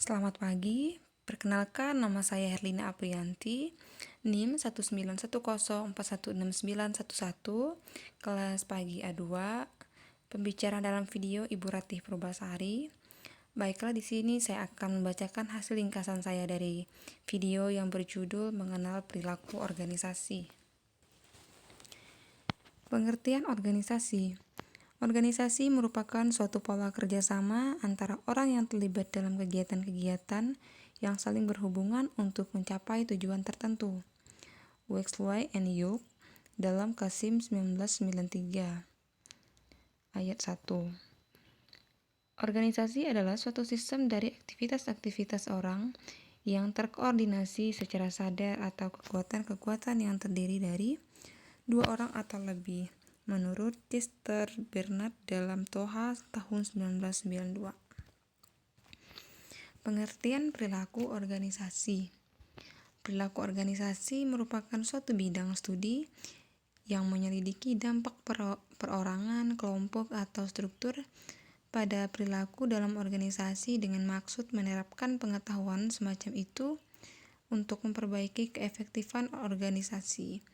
Selamat pagi, perkenalkan nama saya Herlina Aprianti, NIM 19104169111, kelas pagi A2, pembicara dalam video Ibu Ratih Purbasari. Baiklah, di sini saya akan membacakan hasil ringkasan saya dari video yang berjudul Mengenal Perilaku Organisasi. Pengertian organisasi. Organisasi merupakan suatu pola kerjasama antara orang yang terlibat dalam kegiatan-kegiatan yang saling berhubungan untuk mencapai tujuan tertentu. Wexley and Young dalam Qasim 1993 ayat 1. Organisasi adalah suatu sistem dari aktivitas-aktivitas orang yang terkoordinasi secara sadar atau kekuatan-kekuatan yang terdiri dari dua orang atau lebih, menurut Chester Bernard dalam Toha tahun 1992. Pengertian perilaku organisasi. Perilaku organisasi merupakan suatu bidang studi yang menyelidiki dampak perorangan, kelompok, atau struktur pada perilaku dalam organisasi dengan maksud menerapkan pengetahuan semacam itu untuk memperbaiki keefektifan organisasi,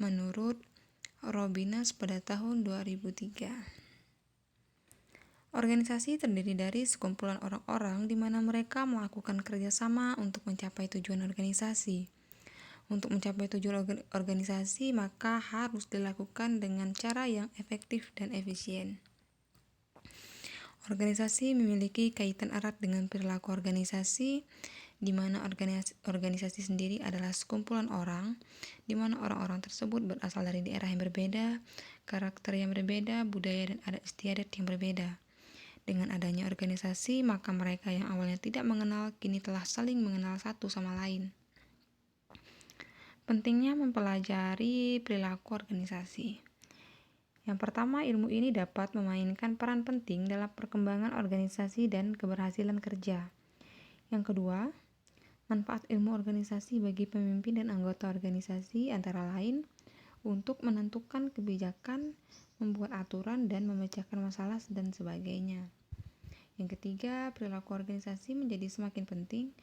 menurut Robinas pada tahun 2003. Organisasi terdiri dari sekumpulan orang-orang di mana mereka melakukan kerjasama untuk mencapai tujuan organisasi. Untuk mencapai tujuan organisasi, maka harus dilakukan dengan cara yang efektif dan efisien. Organisasi memiliki kaitan erat dengan perilaku organisasi, di mana organisasi sendiri adalah sekumpulan orang, di mana orang-orang tersebut berasal dari daerah yang berbeda, karakter yang berbeda, budaya dan adat istiadat yang berbeda. Dengan adanya organisasi, maka mereka yang awalnya tidak mengenal, kini telah saling mengenal satu sama lain. Pentingnya mempelajari perilaku organisasi. Yang pertama, ilmu ini dapat memainkan peran penting dalam perkembangan organisasi dan keberhasilan kerja. Yang kedua, manfaat ilmu organisasi bagi pemimpin dan anggota organisasi antara lain untuk menentukan kebijakan, membuat aturan, dan memecahkan masalah dan sebagainya. Yang ketiga, perilaku organisasi menjadi semakin penting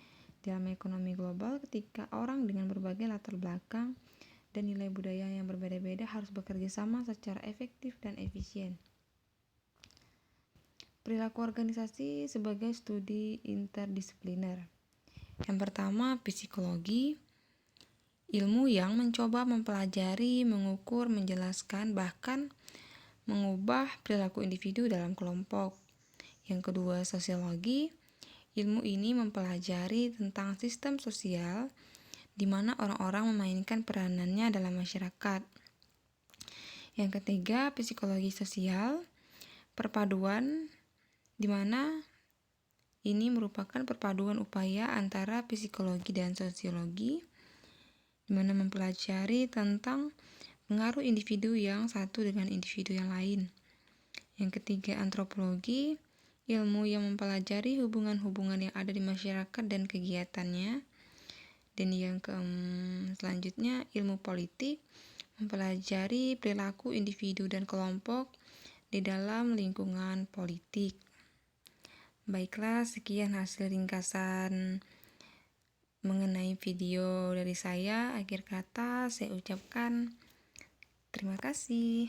dalam ekonomi global ketika orang dengan berbagai latar belakang dan nilai budaya yang berbeda-beda harus bekerja sama secara efektif dan efisien. Perilaku organisasi sebagai studi interdisipliner. Yang pertama, psikologi, ilmu yang mencoba mempelajari, mengukur, menjelaskan, bahkan mengubah perilaku individu dalam kelompok. Yang kedua, sosiologi, ilmu ini mempelajari tentang sistem sosial di mana orang-orang memainkan peranannya dalam masyarakat. Yang ketiga, psikologi sosial, perpaduan, di mana ini merupakan perpaduan upaya antara psikologi dan sosiologi, di mana mempelajari tentang pengaruh individu yang satu dengan individu yang lain. Yang ketiga, antropologi, ilmu yang mempelajari hubungan-hubungan yang ada di masyarakat dan kegiatannya. Dan yang selanjutnya, ilmu politik, mempelajari perilaku individu dan kelompok di dalam lingkungan politik. Baiklah, sekian hasil ringkasan mengenai video dari saya. Akhir kata saya ucapkan terima kasih.